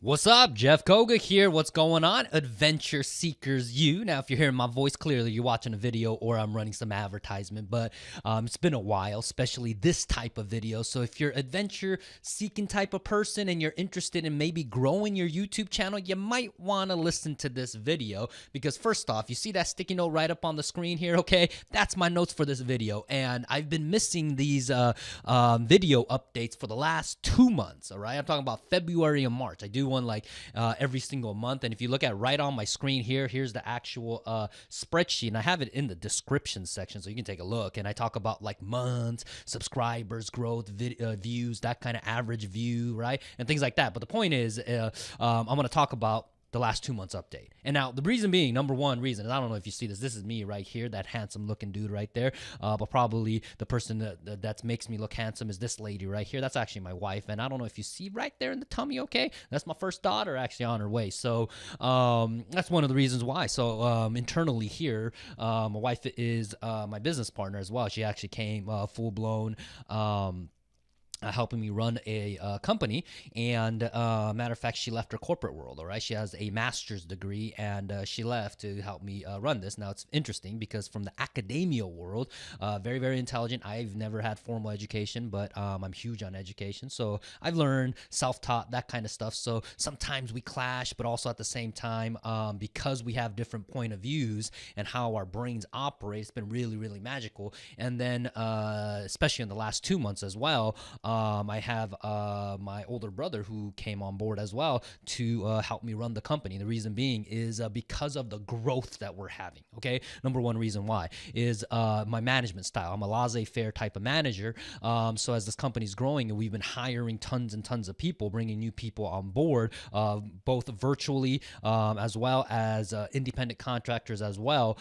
What's up? Jeff Coga here. What's going on? Adventure Seekers You. Now, if you're hearing my voice clearly, you're watching a video or I'm running some advertisement, but it's been a while, especially this type of video. So if you're adventure seeking type of person and you're interested in maybe growing your YouTube channel, you might want to listen to this video because first off, you see that sticky note right up on the screen here, okay? That's my notes for this video. And I've been missing these video updates for the last 2 months, all right? I'm talking about February and March. I do one like every single month, and if you look at right on my screen here, here's the actual spreadsheet, and I have it in the description section so you can take a look. And I talk about like months, subscribers, growth, views, that kind of average view, right, and things like that. But the point is, I'm going to talk about the last 2 months update. And now the reason being, number one reason, and I don't know if you see this is me right here, that handsome looking dude right there, but probably the person that makes me look handsome is this lady right here. That's actually my wife, and I don't know if you see right there in the tummy, okay? That's my first daughter actually on her way. So that's one of the reasons why. So internally here, my wife is my business partner as well. She actually came full-blown helping me run a company, and matter of fact, she left her corporate world. All right, she has a master's degree, and she left to help me run this. Now it's interesting because from the academia world, very, very intelligent. I've never had formal education, but I'm huge on education, so I've learned self-taught, that kind of stuff. So sometimes we clash, but also at the same time, because we have different point of views and how our brains operate, it's been really, really magical. And then especially in the last 2 months as well, I have my older brother who came on board as well to help me run the company. The reason being is because of the growth that we're having, okay? Number one reason why is my management style. I'm a laissez-faire type of manager. So as this company's growing, and we've been hiring tons and tons of people, bringing new people on board, both virtually as well as independent contractors as well.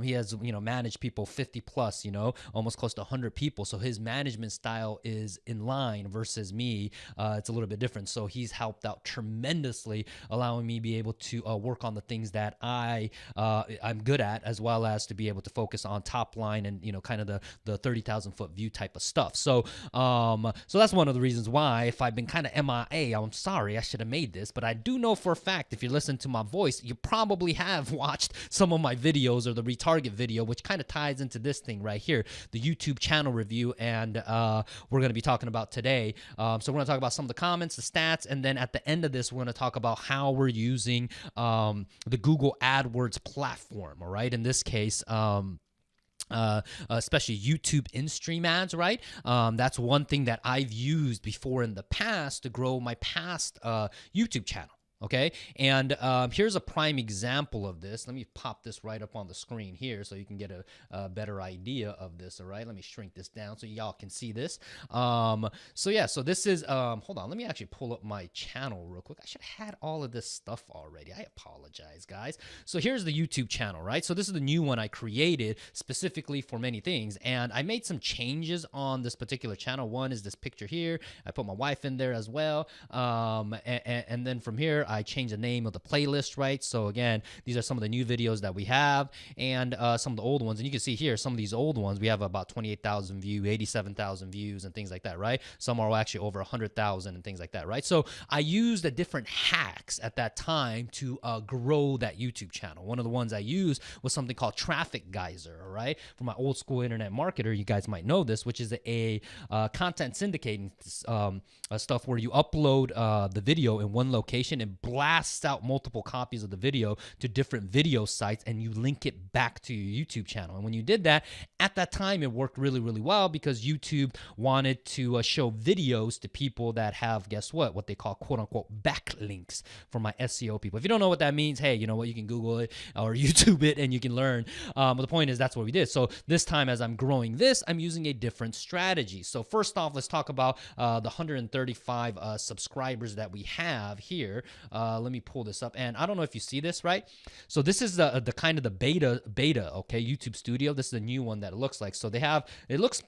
He has, managed people 50 plus, almost close to 100 people. So his management style is in line versus me. It's a little bit different. So he's helped out tremendously, allowing me to be able to work on the things that I'm good at, as well as to be able to focus on top line and kind of the 30,000 foot view type of stuff. So so that's one of the reasons why, if I've been kind of MIA, I'm sorry, I should have made this, but I do know for a fact, if you listen to my voice, you probably have watched some of my videos or the retarget video, which kind of ties into this thing right here, the YouTube channel review, and we're going to be talking about today. So we're going to talk about some of the comments, the stats, and then at the end of this, we're going to talk about how we're using the Google AdWords platform, all right? In this case, especially YouTube in-stream ads, right? That's one thing that I've used before in the past to grow my past YouTube channel. Okay, and here's a prime example of this. Let me pop this right up on the screen here so you can get a better idea of this, all right? Let me shrink this down so y'all can see this. So yeah, so this is, hold on, let me actually pull up my channel real quick. I should have had all of this stuff already. I apologize, guys. So here's the YouTube channel, right? So this is the new one I created specifically for many things, and I made some changes on this particular channel. One is this picture here. I put my wife in there as well, and then from here, I changed the name of the playlist, right? So again, these are some of the new videos that we have, and some of the old ones. And you can see here, some of these old ones, we have about 28,000 views, 87,000 views, and things like that, right? Some are actually over 100,000 and things like that, right? So I used the different hacks at that time to grow that YouTube channel. One of the ones I used was something called Traffic Geyser, all right? For my old school internet marketer, you guys might know this, which is a content syndicating stuff where you upload the video in one location and blasts out multiple copies of the video to different video sites, and you link it back to your YouTube channel. And when you did that, at that time, it worked really, really well because YouTube wanted to show videos to people that have, guess what they call quote unquote backlinks for my SEO people. If you don't know what that means, hey, you know what, you can Google it or YouTube it and you can learn. But the point is, that's what we did. So this time, as I'm growing this, I'm using a different strategy. So first off, let's talk about the 135 subscribers that we have here. Let me pull this up, and I don't know if you see this, right? So this is the kind of the beta, okay, YouTube Studio. This is the new one that it looks like. So they have, it looks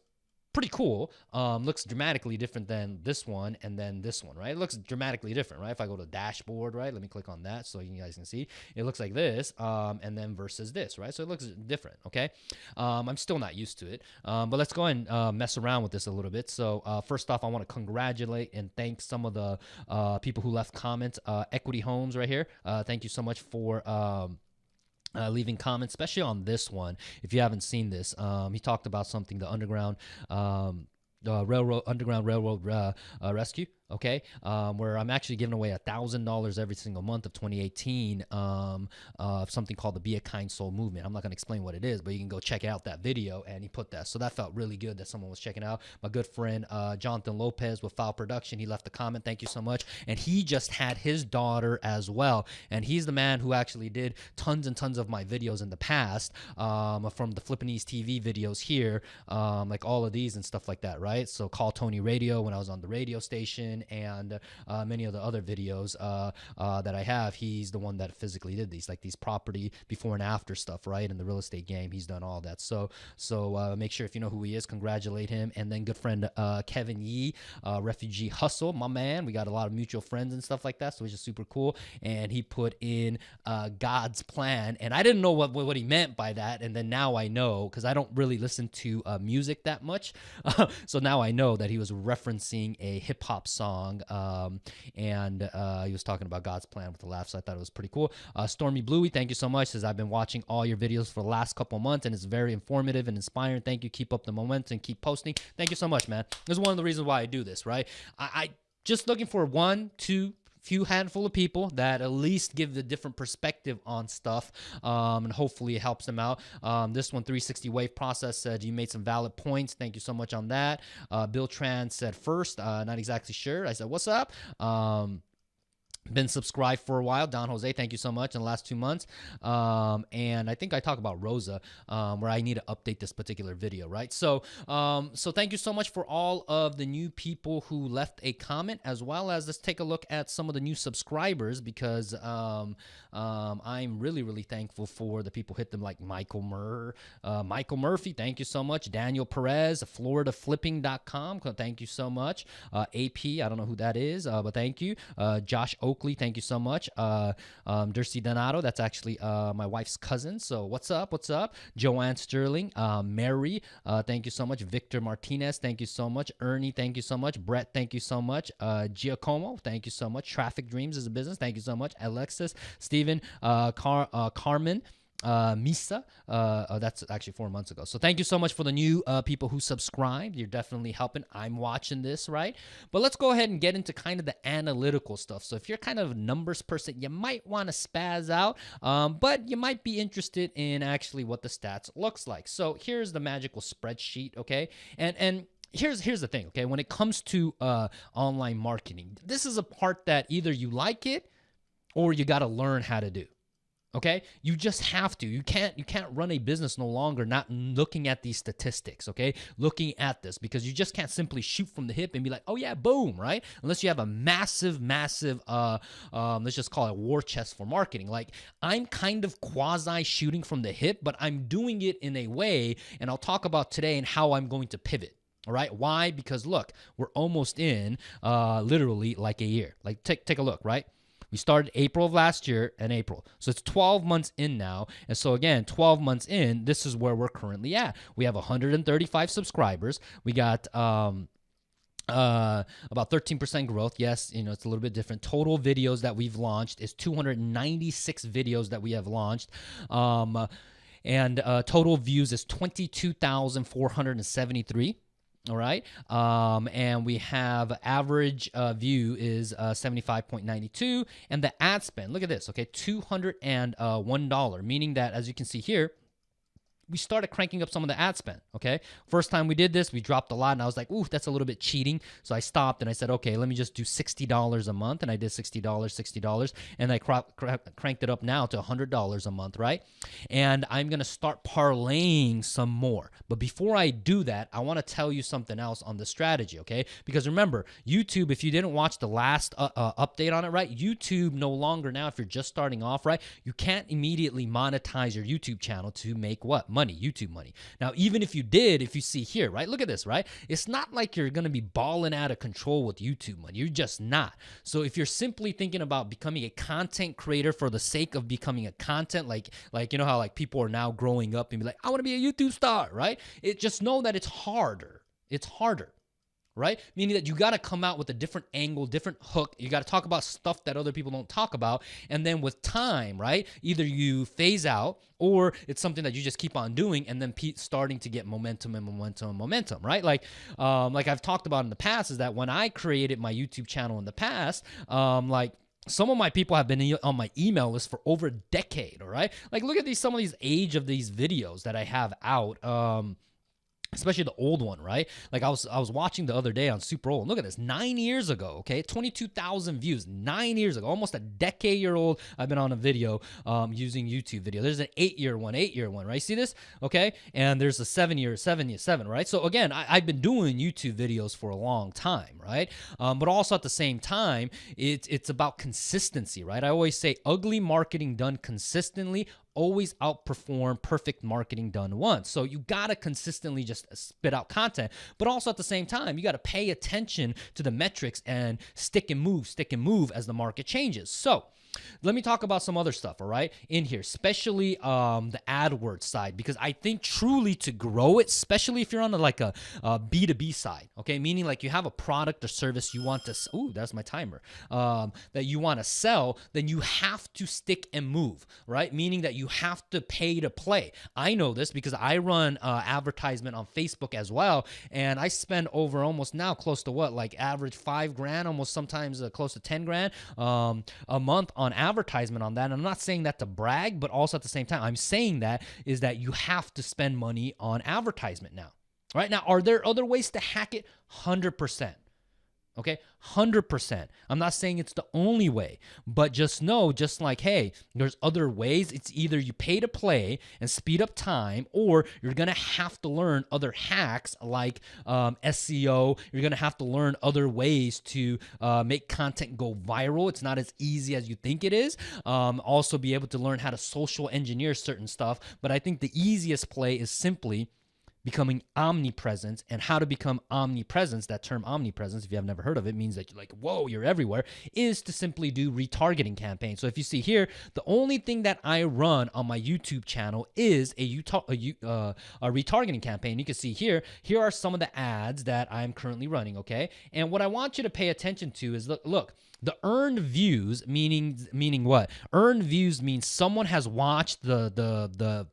pretty cool. Looks dramatically different than this one and then this one, right? It looks dramatically different, right? If I go to dashboard, right? Let me click on that so you guys can see. It looks like this, and then versus this, right? So it looks different, okay? I'm still not used to it, but let's go ahead and mess around with this a little bit. So first off, I want to congratulate and thank some of the people who left comments. Equity Homes right here. Thank you so much for leaving comments, especially on this one. If you haven't seen this, he talked about something, the underground railroad rescue, okay, where I'm actually giving away $1,000 every single month of 2018 of something called the Be a Kind Soul movement. I'm not going to explain what it is, but you can go check out that video, and he put that. So that felt really good that someone was checking out. My good friend Jonathan Lopez with Foul Production, he left a comment. Thank you so much. And he just had his daughter as well, and he's the man who actually did tons and tons of my videos in the past, from the Flippinese TV videos here, like all of these and stuff like that, right? So Call Tony Radio when I was on the radio station, and many of the other videos that I have. He's the one that physically did these, like these property before and after stuff, right? In the real estate game, he's done all that. So make sure, if you know who he is, congratulate him. And then good friend Kevin Yee, Refugee Hustle, my man. We got a lot of mutual friends and stuff like that, so which is super cool. And he put in God's plan, and I didn't know what he meant by that, and then now I know, because I don't really listen to music that much. So now I know that he was referencing a hip hop song, and he was talking about God's plan with a laugh, so I thought it was pretty cool. Stormy Bluey, thank you so much. Says, I've been watching all your videos for the last couple months, and it's very informative and inspiring. Thank you. Keep up the momentum. Keep posting. Thank you so much, man. This is one of the reasons why I do this, right? I just looking for few handful of people that at least give the different perspective on stuff, and hopefully it helps them out. This one, 360 Wave Process, said you made some valid points. Thank you so much on that. Bill Tran said first, not exactly sure. I said, what's up? Been subscribed for a while. Don Jose, thank you so much in the last 2 months. And I think I talked about Rosa, where I need to update this particular video, right? So thank you so much for all of the new people who left a comment, as well as let's take a look at some of the new subscribers, because I'm really, really thankful for the people who hit them, like Michael Murphy, thank you so much. Daniel Perez, FloridaFlipping.com, thank you so much. AP, I don't know who that is, but thank you. Josh Oakley, thank you so much. Dercy Donato, that's actually my wife's cousin, so what's up? Joanne Sterling, Mary, thank you so much. Victor Martinez, thank you so much. Ernie, thank you so much. Brett, thank you so much. Giacomo, thank you so much. Traffic Dreams is a business, thank you so much. Alexis, Stephen, Carmen, Misa, that's actually 4 months ago. So thank you so much for the new people who subscribed. You're definitely helping. I'm watching this, right? But let's go ahead and get into kind of the analytical stuff. So if you're kind of a numbers person, you might want to spaz out, but you might be interested in actually what the stats looks like. So here's the magical spreadsheet, okay? And here's the thing, okay? When it comes to online marketing, this is a part that either you like it or you got to learn how to do. Okay, you just have to. You can't run a business no longer not looking at these statistics. Okay, looking at this, because you just can't simply shoot from the hip and be like, oh yeah, boom, right? Unless you have a massive, let's just call it war chest for marketing. Like, I'm kind of quasi shooting from the hip, but I'm doing it in a way, and I'll talk about today and how I'm going to pivot. All right, why? Because look, we're almost in literally like a year. Like, take a look, right? We started April of last year in April. So it's 12 months in now. And so again, 12 months in, this is where we're currently at. We have 135 subscribers. We got about 13% growth. Yes, you know, it's a little bit different. Total videos that we've launched is 296 videos that we have launched. And total views is 22,473. All right. And we have average view is 75.92. And the ad spend, look at this, okay, $201, meaning that, as you can see here, we started cranking up some of the ad spend, okay? First time we did this, we dropped a lot, and I was like, ooh, that's a little bit cheating. So I stopped, and I said, okay, let me just do $60 a month, and I did $60, and I cranked it up now to $100 a month, right? And I'm going to start parlaying some more. But before I do that, I want to tell you something else on the strategy, okay? Because remember, YouTube, if you didn't watch the last update on it, right, YouTube no longer now, if you're just starting off, right, you can't immediately monetize your YouTube channel to make what? money, YouTube money. Now, even if you did, if you see here, right, look at this, right? It's not like you're going to be balling out of control with YouTube money. You're just not. So if you're simply thinking about becoming a content creator for the sake of becoming a content, like you know how like people are now growing up and be like, I want to be a YouTube star, right? Just know that it's harder. It's harder. Right? Meaning that you got to come out with a different angle, different hook. You got to talk about stuff that other people don't talk about. And then with time, right? Either you phase out or it's something that you just keep on doing and then starting to get momentum and momentum and momentum, right? Like I've talked about in the past is that when I created my YouTube channel in the past, like some of my people have been on my email list for over a decade, all right? Like look at some of these age of these videos that I have out. Especially the old one, right? Like I was watching the other day on Super Old. Look at this, 9 years ago, okay? 22,000 views, 9 years ago, almost a decade-year-old. I've been on a video using YouTube video. There's an 8-year one, right? See this? Okay, and there's a 7-year, right? So again, I've been doing YouTube videos for a long time, right? But also at the same time, it's about consistency, right? I always say ugly marketing done consistently always outperform perfect marketing done once. So you got to consistently just spit out content, but also at the same time, you got to pay attention to the metrics and stick and move as the market changes. So let me talk about some other stuff, all right, in here, especially the AdWords side, because I think truly to grow it, especially if you're on like a B2B side, okay, meaning like you have a product or service you want to, ooh, that's my timer, that you want to sell, then you have to stick and move, right? Meaning that you have to pay to play. I know this because I run advertisement on Facebook as well, and I spend over almost now close to what, like average $5,000, almost sometimes close to $10,000 a month on advertisement on that. And I'm not saying that to brag, but also at the same time, I'm saying that is that you have to spend money on advertisement now. Right now, are there other ways to hack it? 100%. Okay, 100%. I'm not saying it's the only way, but just know, just like, hey, there's other ways. It's either you pay to play and speed up time, or you're going to have to learn other hacks like SEO. You're going to have to learn other ways to make content go viral. It's not as easy as you think it is. Also be able to learn how to social engineer certain stuff. But I think the easiest play is simply becoming omnipresent. And how to become omnipresence, that term omnipresence, if you have never heard of it, means that you're like, whoa, you're everywhere, is to simply do retargeting campaigns. So if you see here, the only thing that I run on my YouTube channel is a retargeting campaign. You can see here are some of the ads that I'm currently running, okay? And what I want you to pay attention to is, look, the earned views, meaning what? Earned views means someone has watched the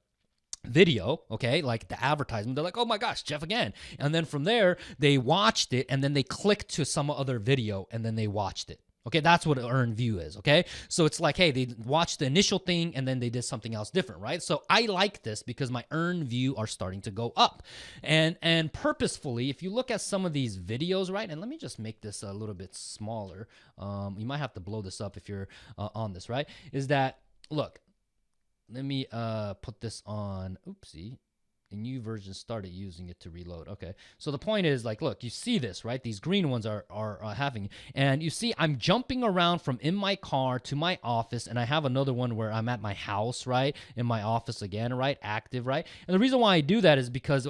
video, okay, like the advertisement. They're like, oh my gosh, Jeff again. And then from there, they watched it and then they clicked to some other video and then they watched it. Okay, that's what an earned view is, okay? So it's like, hey, they watched the initial thing and then they did something else different, right? So I like this because my earned view are starting to go up. And purposefully, if you look at some of these videos, right, and let me just make this a little bit smaller. You might have to blow this up if you're on this, right? Is that, look, let me put this on, oopsie, a new version started using it to reload. Okay, so the point is, like, look, you see this, right? These green ones are having, and you see I'm jumping around from in my car to my office, and I have another one where I'm at my house, right? In my office again, right? Active, right? And the reason why I do that is because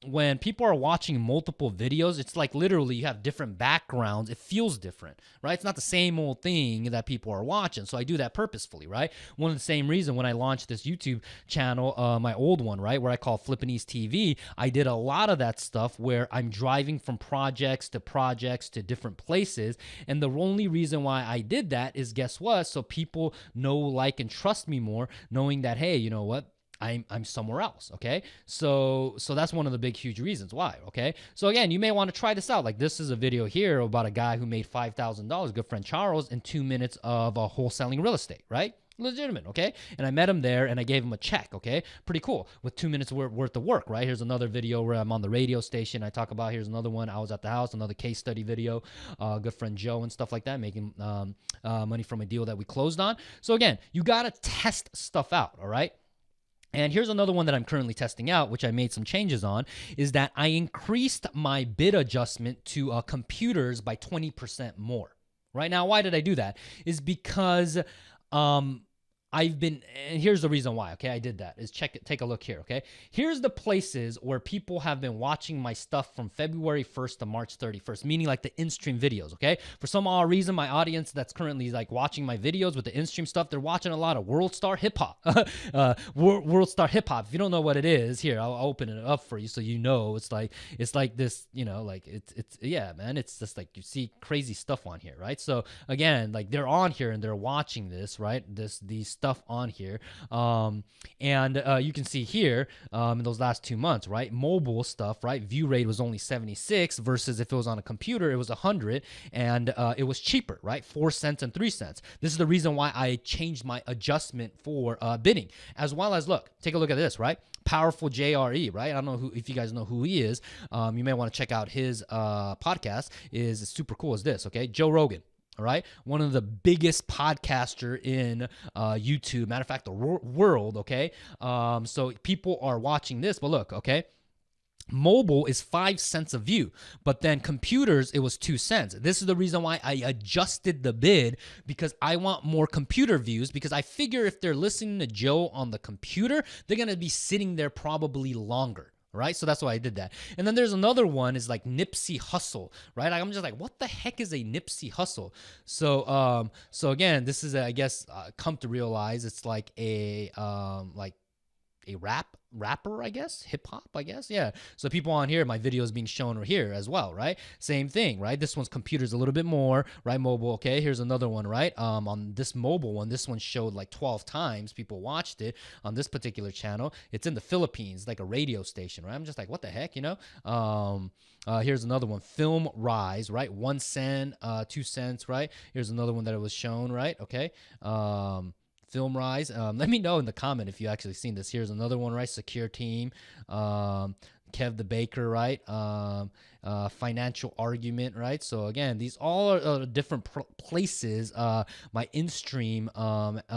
when people are watching multiple videos, it's like literally you have different backgrounds. It feels different, right? It's not the same old thing that people are watching. So I do that purposefully, right? One of the same reason when I launched this YouTube channel, my old one, right, where I call Flippinese TV, I did a lot of that stuff where I'm driving from projects to different places. And the only reason why I did that is, guess what? So people know, like, and trust me more, knowing that, hey, you know what? I'm somewhere else, okay? So that's one of the big, huge reasons why, okay? So again, you may want to try this out. Like, this is a video here about a guy who made $5,000, good friend Charles, in 2 minutes of wholesaling real estate, right? Legitimate, okay? And I met him there and I gave him a check, okay? Pretty cool, with 2 minutes worth of work, right? Here's another video where I'm on the radio station. I talk about, here's another one, I was at the house, another case study video, good friend Joe and stuff like that, making money from a deal that we closed on. So again, you got to test stuff out, all right? And here's another one that I'm currently testing out, which I made some changes on, is that I increased my bid adjustment to computers by 20% more. Right now, why did I do that? Is because and here's the reason why, okay, I did that, is take a look here, okay? Here's the places where people have been watching my stuff from February 1st to March 31st, meaning like the in-stream videos, okay? For some odd reason, my audience that's currently like watching my videos with the in-stream stuff, they're watching a lot of World Star Hip Hop. World Star Hip Hop. If you don't know what it is, here, I'll open it up for you so you know. It's like this, you know, like it's yeah, man, it's just like you see crazy stuff on here, right? So again, like they're on here and they're watching this, right? These stuff on here. And you can see here in those last 2 months, right? Mobile stuff, right? View rate was only 76 versus if it was on a computer, it was 100, and it was cheaper, right? 4 cents and 3 cents. This is the reason why I changed my adjustment for bidding, as well as, look, take a look at this, right? Powerful JRE, right? I don't know if you guys know who he is. You may want to check out his podcast. Is super cool as this, okay? Joe Rogan. All right, one of the biggest podcaster in YouTube, matter of fact, the world, okay? So people are watching this, but look, okay? Mobile is 5 cents a view, but then computers, it was 2 cents. This is the reason why I adjusted the bid, because I want more computer views, because I figure if they're listening to Joe on the computer, they're going to be sitting there probably longer. Right, so that's why I did that. And then there's another one is like Nipsey Hussle, right? I'm just like, what the heck is a Nipsey Hussle? So, so again, this is, I guess, come to realize it's like a rapper, I guess, hip hop, I guess. Yeah. So people on here, my video is being shown here as well, right? Same thing, right? This one's computers a little bit more, right? Mobile. Okay. Here's another one, right? On this mobile one, this one showed like 12 times people watched it on this particular channel. It's in the Philippines, like a radio station, right? I'm just like, what the heck, you know? Here's another one, Film Rise, right? 1 cent, 2 cents, right? Here's another one that it was shown, right? Okay. Film Rise. Let me know in the comment if you actually seen this. Here's another one, right? Secure Team. Kev the Baker, right? Financial Argument, right? So again, these all are different places my in-stream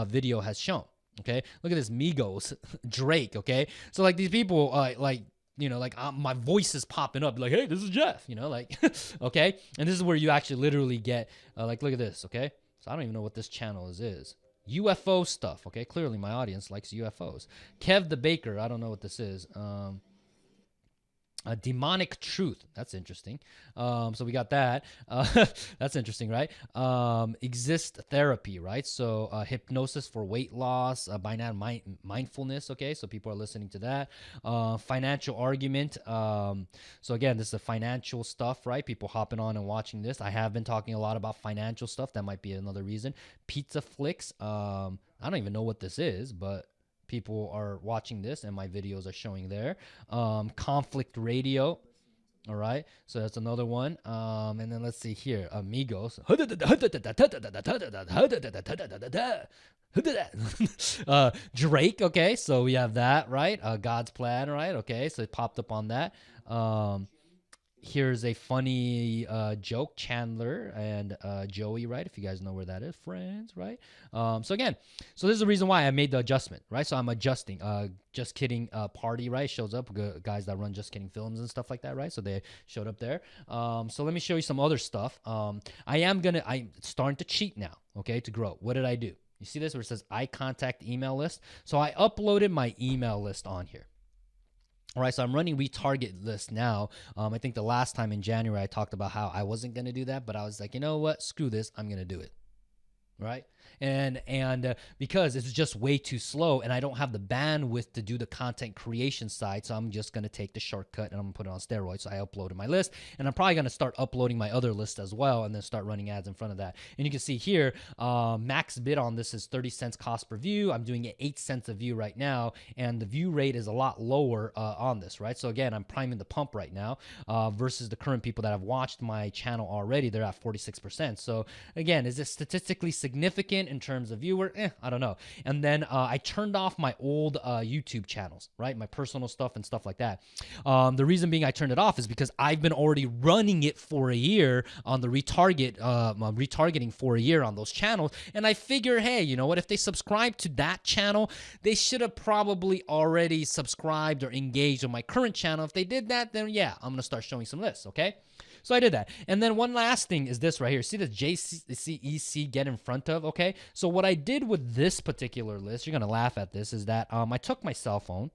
video has shown. Okay, look at this, Migos, Drake. Okay, so like these people, like, you know, like my voice is popping up, like, hey, this is Jeff. You know, like, okay, and this is where you actually literally get, like, look at this. Okay, so I don't even know what this channel is. UFO stuff, okay? Clearly my audience likes UFOs. Kev the Baker, I don't know what this is. Demonic Truth, that's interesting. So we got that. That's interesting, right? Exist Therapy, right? So hypnosis for weight loss, by now mindfulness, okay? So people are listening to that. Financial Argument. So again, this is the financial stuff, right? People hopping on and watching this. I have been talking a lot about financial stuff. That might be another reason. Pizza Flicks. I don't even know what this is, but people are watching this and my videos are showing there. Conflict Radio. All right. So that's another one. And then let's see here. Amigos. Drake. Okay. So we have that, right? God's Plan, right? Okay. So it popped up on that. Here's a funny joke, Chandler and Joey, right? If you guys know where that is, Friends, right? So again, so this is the reason why I made the adjustment, right? So I'm adjusting. Just Kidding Party, right? Shows up, guys that run Just Kidding Films and stuff like that, right? So they showed up there. So let me show you some other stuff. I'm starting to cheat now, okay, to grow. What did I do? You see this where it says I contact email list? So I uploaded my email list on here. All right, so I'm running retarget list now. I think the last time in January I talked about how I wasn't going to do that, but I was like, you know what? Screw this. I'm going to do it. Right? And because it's just way too slow and I don't have the bandwidth to do the content creation side, so I'm just going to take the shortcut and I'm going to put it on steroids. So I uploaded my list, and I'm probably going to start uploading my other list as well and then start running ads in front of that. And you can see here, max bid on this is 30 cents cost per view. I'm doing it 8 cents a view right now, and the view rate is a lot lower on this, right? So again, I'm priming the pump right now versus the current people that have watched my channel already. They're at 46%. So again, is this statistically significant in terms of viewer? I don't know. And then I turned off my old YouTube channels, right? My personal stuff and stuff like that. The reason being I turned it off is because I've been already running it for a year on the retargeting for a year on those channels. And I figure, hey, you know what? If they subscribe to that channel, they should have probably already subscribed or engaged on my current channel. If they did that, then yeah, I'm going to start showing some lists, okay? So I did that. And then one last thing is this right here. See the JCEC get in front of, okay? So what I did with this particular list, you're going to laugh at this, is that I took my cell phone,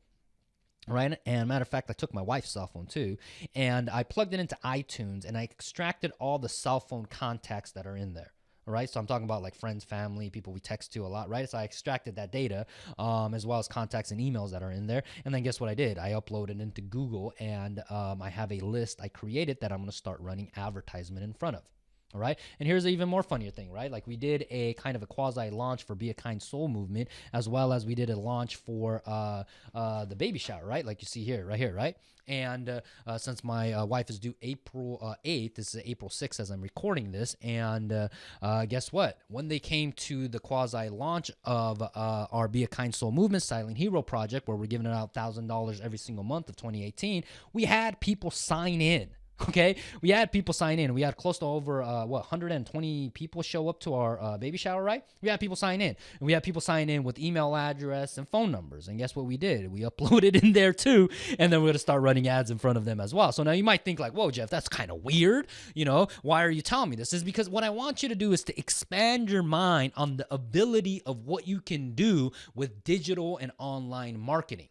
right? And matter of fact, I took my wife's cell phone too, and I plugged it into iTunes, and I extracted all the cell phone contacts that are in there. All right, so I'm talking about like friends, family, people we text to a lot, right? So I extracted that data as well as contacts and emails that are in there. And then guess what I did? I uploaded into Google, and I have a list I created that I'm going to start running advertisement in front of. All right. And here's an even more funnier thing, right? Like we did a kind of a quasi launch for Be a Kind Soul movement, as well as we did a launch for the baby shower, right? Like you see here, right here, right? And since my wife is due April 8th, this is April 6th as I'm recording this. And guess what? When they came to the quasi launch of our Be a Kind Soul movement Silent Hero project, where we're giving out $1,000 every single month of 2018, we had people sign in. Okay, we had people sign in. We had close to over 120 people show up to our baby shower, right? We had people sign in, and we had people sign in with email address and phone numbers. And guess what we did? We uploaded in there too, and then we're gonna start running ads in front of them as well. So now you might think like, "Whoa, Jeff, that's kind of weird." You know, why are you telling me this? Is because what I want you to do is to expand your mind on the ability of what you can do with digital and online marketing.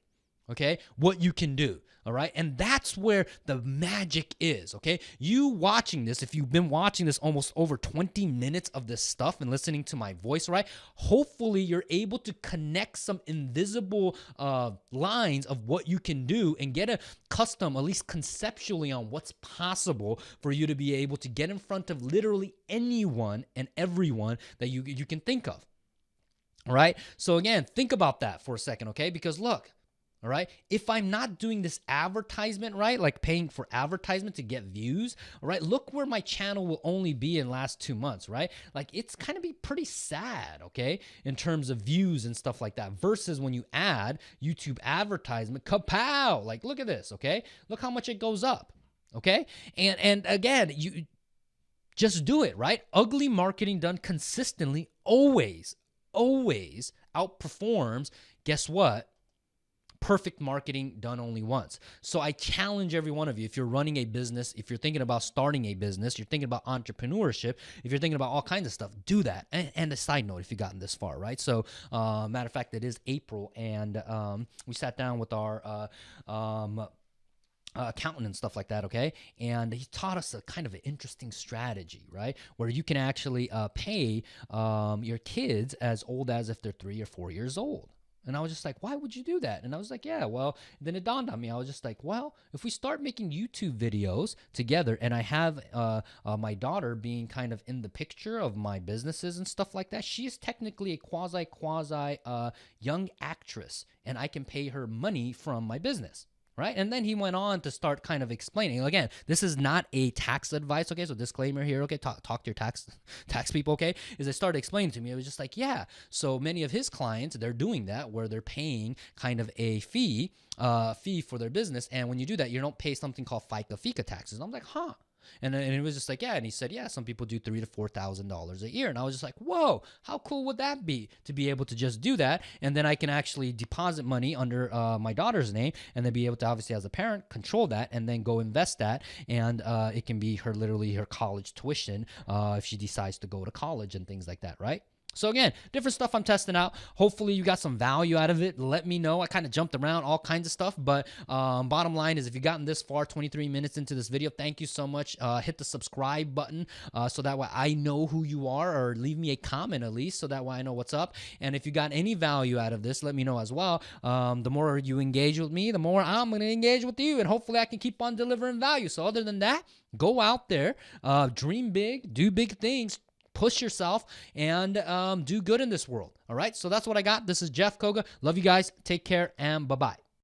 Okay, what you can do. All right. And that's where the magic is. Okay. You watching this, if you've been watching this almost over 20 minutes of this stuff and listening to my voice, right? Hopefully you're able to connect some invisible lines of what you can do and get a custom, at least conceptually, on what's possible for you to be able to get in front of literally anyone and everyone that you can think of. All right. So again, think about that for a second. Okay. Because look. All right. If I'm not doing this advertisement, right, like paying for advertisement to get views, all right, look where my channel will only be in the last 2 months, right? Like it's kind of be pretty sad, okay, in terms of views and stuff like that versus when you add YouTube advertisement, kapow, like look at this, okay? Look how much it goes up, okay? And again, you just do it, right? Ugly marketing done consistently always outperforms, guess what? Perfect marketing done only once. So I challenge every one of you, if you're running a business, if you're thinking about starting a business, you're thinking about entrepreneurship, if you're thinking about all kinds of stuff, do that. And a side note, if you've gotten this far, right? So matter of fact, it is April, and we sat down with our accountant and stuff like that, okay? And he taught us a kind of an interesting strategy, right? Where you can actually pay your kids as old as if they're 3 or 4 years old. And I was just like, why would you do that? And I was like, yeah, well, then it dawned on me. I was just like, well, if we start making YouTube videos together and I have my daughter being kind of in the picture of my businesses and stuff like that, she is technically a quasi young actress, and I can pay her money from my business. Right. And then he went on to start kind of explaining. Again, this is not a tax advice. Okay. So disclaimer here. Okay. Talk to your tax people. Okay. As I started explaining to me, it was just like, yeah. So many of his clients, they're doing that where they're paying kind of a fee for their business. And when you do that, you don't pay something called FICA taxes. And I'm like, huh. And it was just like, yeah. And he said, yeah, some people do $3,000 to $4,000 a year. And I was just like, whoa, how cool would that be to be able to just do that? And then I can actually deposit money under my daughter's name, and then be able to, obviously as a parent, control that and then go invest that. And it can be literally her college tuition if she decides to go to college and things like that, right? So again, different stuff I'm testing out. Hopefully you got some value out of it. Let me know. I kind of jumped around all kinds of stuff, but bottom line is, if you've gotten this far, 23 minutes into this video, thank you so much. Hit the subscribe button so that way I know who you are, or leave me a comment at least so that way I know what's up. And if you got any value out of this, let me know as well. The more you engage with me, the more I'm going to engage with you, and hopefully I can keep on delivering value. So other than that, go out there, dream big, do big things, push yourself, and do good in this world. All right. So that's what I got. This is Jeff Coga. Love you guys. Take care, and bye-bye.